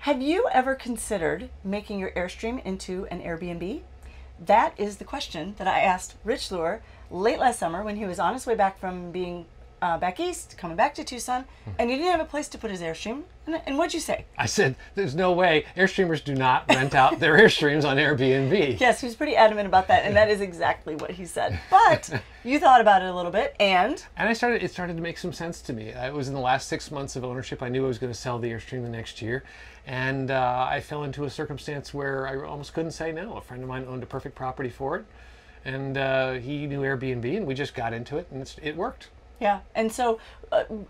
Have you ever considered making your Airstream into an Airbnb? That is the question that I asked Rich Lure late last summer when he was on his way back from being back east, coming back to Tucson, and he didn't have a place to put his Airstream. And what'd you say? I said, there's no way. Airstreamers do not rent out their Airstreams on Airbnb. Yes, he was pretty adamant about that, and that is exactly what he said. But you thought about it a little bit, and it started to make some sense to me. It was in the last 6 months of ownership. I knew I was going to sell the Airstream the next year, and I fell into a circumstance where I almost couldn't say no. A friend of mine owned a perfect property for it, and he knew Airbnb, and we just got into it, and it worked. Yeah, and so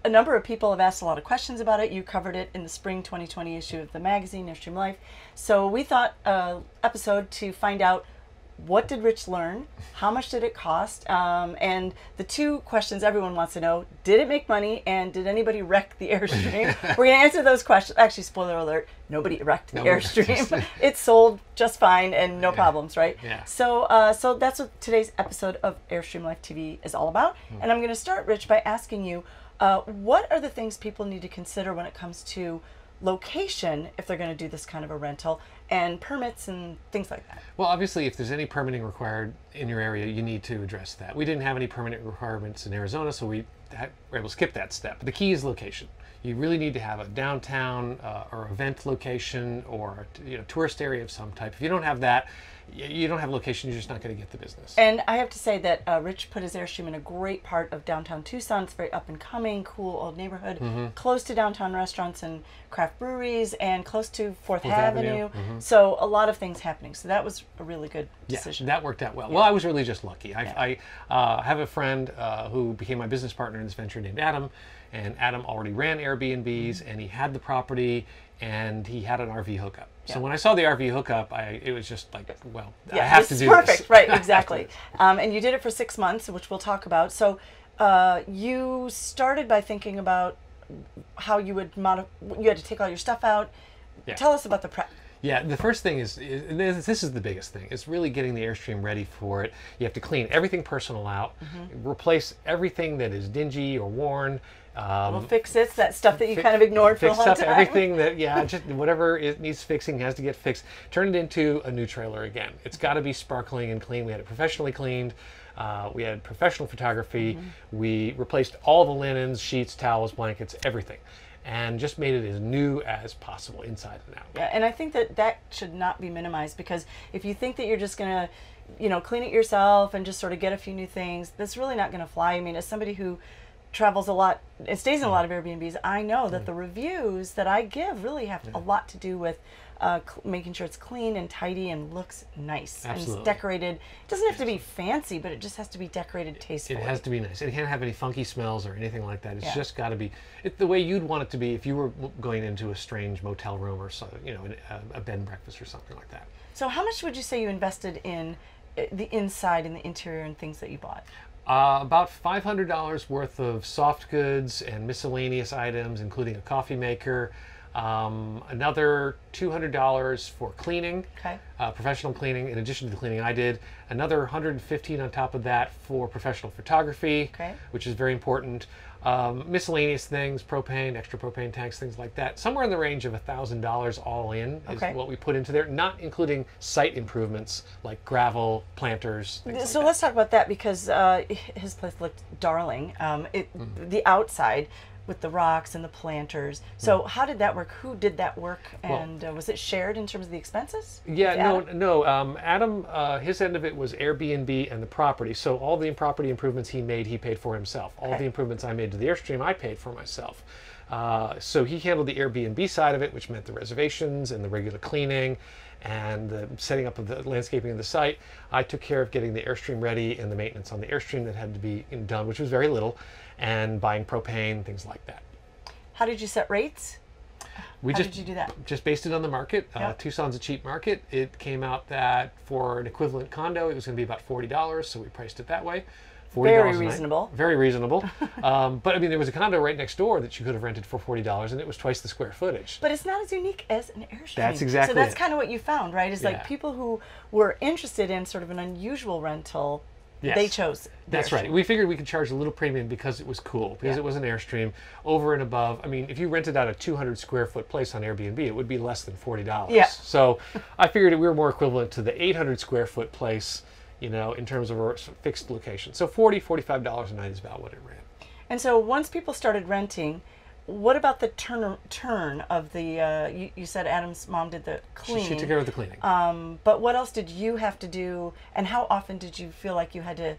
a number of people have asked a lot of questions about it. You covered it in the spring 2020 issue of the magazine, Airstream Life. So we thought episode to find out, what did Rich learn? How much did it cost? And the two questions everyone wants to know, did it make money? And did anybody wreck the Airstream? We're going to answer those questions. Actually, spoiler alert, nobody wrecked the Airstream. It sold just fine and no problems, right? Yeah. So, so that's what today's episode of Airstream Life TV is all about. And I'm going to start, Rich, by asking you, what are the things people need to consider when it comes to location if they're going to do this kind of a rental, and permits and things like that? Well, obviously, if there's any permitting required in your area, you need to address that. We didn't have any permanent requirements in Arizona, so we were able to skip that step. The key is location. You really need to have a downtown or event location or tourist area of some type. If you don't have that, you don't have location, you're just not going to get the business. And I have to say that Rich put his Airstream in a great part of downtown Tucson. It's very up and coming, cool old neighborhood, close to downtown restaurants and craft breweries, and close to Fourth Avenue. So a lot of things happening. So that was a really good decision. Yeah, that worked out well. Yeah. Well, I was really just lucky. I have a friend who became my business partner in this venture named Adam, and Adam already ran Airbnbs, and he had the property, and he had an RV hookup. So when I saw the RV hookup, it was just like, well, I have to do perfect. this. Right, exactly. And you did it for 6 months, which we'll talk about. So you started by thinking about how you would you had to take all your stuff out. Yeah. Tell us about the prep. Yeah, the first thing is this is the biggest thing. It's really getting the Airstream ready for it. You have to clean everything personal out, replace everything that is dingy or worn. Little fix-its, that stuff that you kind of ignored for a long time. Everything that, just whatever it needs fixing has to get fixed. Turn it into a new trailer again. It's got to be sparkling and clean. We had it professionally cleaned. We had professional photography. We replaced all the linens, sheets, towels, blankets, everything, and just made it as new as possible inside and out. Yeah, and I think that should not be minimized, because if you think that you're just going to, clean it yourself and just sort of get a few new things, that's really not going to fly. I mean, as somebody who travels a lot and stays in a lot of Airbnbs, I know that the reviews that I give really have a lot to do with making sure it's clean and tidy and looks nice. Absolutely. And it's decorated. It doesn't have to be fancy, but it just has to be decorated tastefully. It has to be nice. It can't have any funky smells or anything like that. It's just got to be the way you'd want it to be if you were going into a strange motel room or so, a bed and breakfast or something like that. So how much would you say you invested in the inside and the interior and things that you bought? About $500 worth of soft goods and miscellaneous items, including a coffee maker. Another $200 for cleaning, professional cleaning, in addition to the cleaning I did. Another $115 on top of that for professional photography, which is very important. Miscellaneous things, propane, extra propane tanks, things like that. Somewhere in the range of $1,000 all in is what we put into there, not including site improvements like gravel, planters, things like that. Let's talk about that, because his place looked darling. The outside with the rocks and the planters. So how did that work? Who did that work? And was it shared in terms of the expenses? Yeah, no. Adam, his end of it was Airbnb and the property. So all the property improvements he made, he paid for himself. All the improvements I made to the Airstream, I paid for myself. So he handled the Airbnb side of it, which meant the reservations and the regular cleaning and the setting up of the landscaping of the site. I took care of getting the Airstream ready and the maintenance on the Airstream that had to be done, which was very little, and buying propane, things like that. How did you set rates? How did you do that? Just based it on the market. Tucson's a cheap market. It came out that for an equivalent condo, it was going to be about $40, so we priced it that way. Very reasonable. Very reasonable. But I mean, there was a condo right next door that you could have rented for $40, and it was twice the square footage. But it's not as unique as an Airstream. That's exactly So that's kind of what you found, right? Is like people who were interested in sort of an unusual rental They chose. That's right. We figured we could charge a little premium because it was cool, because it was an Airstream over and above. I mean, if you rented out a 200 square foot place on Airbnb, it would be less than $40. Yeah. So I figured we were more equivalent to the 800 square foot place, you know, in terms of a fixed location. So $40, $45 a night is about what it ran. And so once people started renting, what about the turn of the, you said Adam's mom did the cleaning. She took care of the cleaning. But what else did you have to do, and how often did you feel like you had to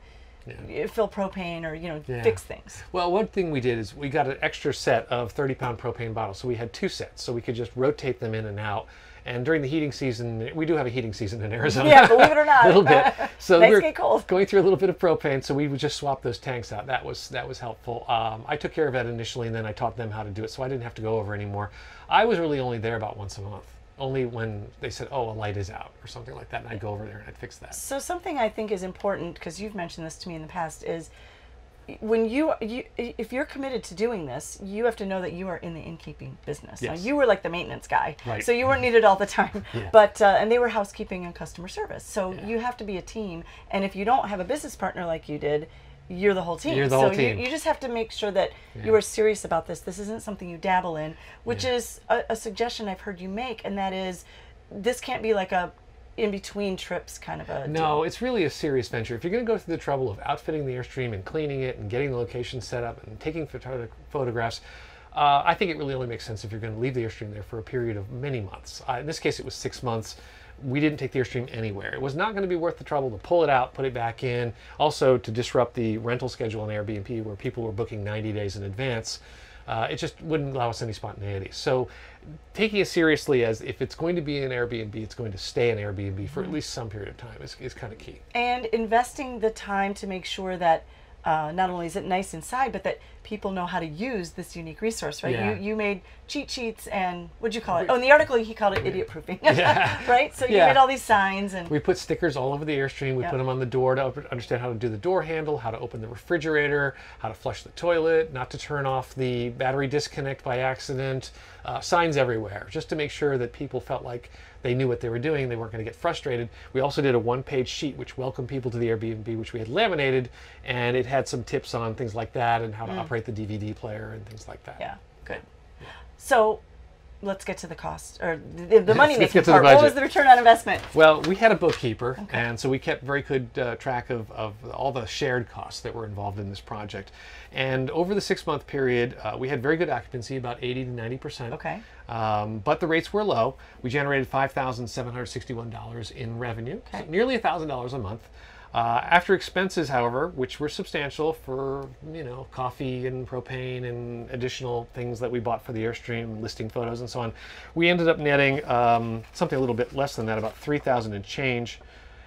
fill propane or, you know, fix things? Well, one thing we did is we got an extra set of 30-pound propane bottles. So we had 2 sets, so we could just rotate them in and out. And during the heating season, we do have a heating season in Arizona. Yeah, believe it or not. A little bit. So nice we were get cold. going through a little bit of propane, so we would just swap those tanks out. That was helpful. I took care of that initially, and then I taught them how to do it, so I didn't have to go over anymore. I was really only there about once a month. Only when they said, oh, a light is out or something like that, and I'd go over there and I'd fix that. So something I think is important, because you've mentioned this to me in the past, is when if you're committed to doing this, you have to know that you are in the innkeeping business. Yes. Now, you were like the maintenance guy, right. So you weren't needed all the time. Yeah. But and they were housekeeping and customer service. So you have to be a team, and if you don't have a business partner like you did, you're the whole team. You're the whole team. You just have to make sure that you are serious about this. This isn't something you dabble in, which is a suggestion I've heard you make, and that is, this can't be like a in-between trips kind of a No, deal. it's really a serious venture. If you're going to go through the trouble of outfitting the Airstream and cleaning it and getting the location set up and taking photographs, I think it really only makes sense if you're going to leave the Airstream there for a period of many months. In this case, it was 6 months. We didn't take the Airstream anywhere. It was not going to be worth the trouble to pull it out, put it back in, also to disrupt the rental schedule on Airbnb where people were booking 90 days in advance. It just wouldn't allow us any spontaneity. So taking it seriously as if it's going to be an Airbnb, it's going to stay an Airbnb for at least some period of time is kind of key. And investing the time to make sure that not only is it nice inside, but that people know how to use this unique resource, right? Yeah. You made cheat sheets and, what'd you call it? Oh, in the article he called it idiot proofing, Yeah. right? So you made all these signs. And we put stickers all over the Airstream. We put them on the door to understand how to do the door handle, how to open the refrigerator, how to flush the toilet, not to turn off the battery disconnect by accident, signs everywhere, just to make sure that people felt like they knew what they were doing. They weren't going to get frustrated. We also did a 1-page sheet which welcomed people to the Airbnb, which we had laminated, and it had some tips on things like that and how to operate the DVD player and things like that. Yeah, good. So let's get to the cost, or the money making to part. the budget. What was the return on investment? Well, we had a bookkeeper, and so we kept very good track of all the shared costs that were involved in this project. And over the 6-month period, we had very good occupancy, about 80 to 90%. Okay. But the rates were low. We generated $5,761 in revenue, so nearly $1,000 a month. After expenses, however, which were substantial for, you know, coffee and propane and additional things that we bought for the Airstream, listing photos and so on, we ended up netting something a little bit less than that, about $3,000 and change.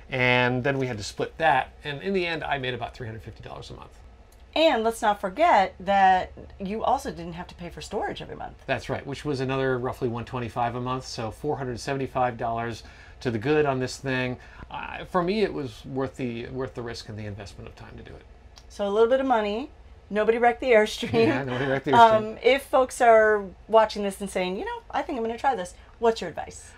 And then we had to split that. And in the end, I made about $350 a month. And let's not forget that you also didn't have to pay for storage every month. That's right, which was another roughly $125 a month, so $475 to the good on this thing. For me, it was worth the risk and the investment of time to do it. So a little bit of money. Nobody wrecked the Airstream. Yeah, nobody wrecked the Airstream. If folks are watching this and saying, you know, I think I'm going to try this, what's your advice?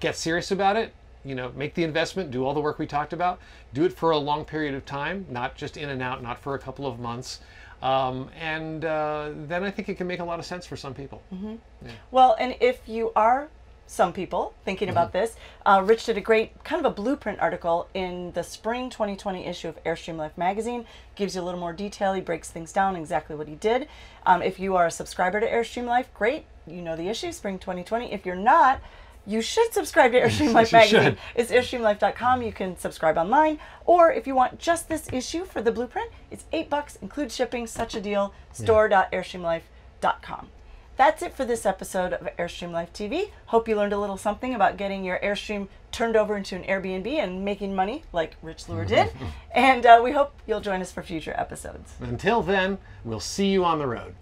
Get serious about it. You know, make the investment, do all the work we talked about, do it for a long period of time, not just in and out, not for a couple of months. And then I think it can make a lot of sense for some people. Mm-hmm. Yeah. Well, and if you are some people thinking about this, Rich did a great kind of a blueprint article in the spring 2020 issue of Airstream Life magazine. Gives you a little more detail. He breaks things down, exactly what he did. If you are a subscriber to Airstream Life, great. You know the issue, spring 2020. If you're not, you should subscribe to Airstream Life magazine. It's airstreamlife.com. You can subscribe online. Or if you want just this issue for the blueprint, it's $8, includes shipping, such a deal, store.airstreamlife.com. That's it for this episode of Airstream Life TV. Hope you learned a little something about getting your Airstream turned over into an Airbnb and making money like Rich Lure did. And we hope you'll join us for future episodes. Until then, we'll see you on the road.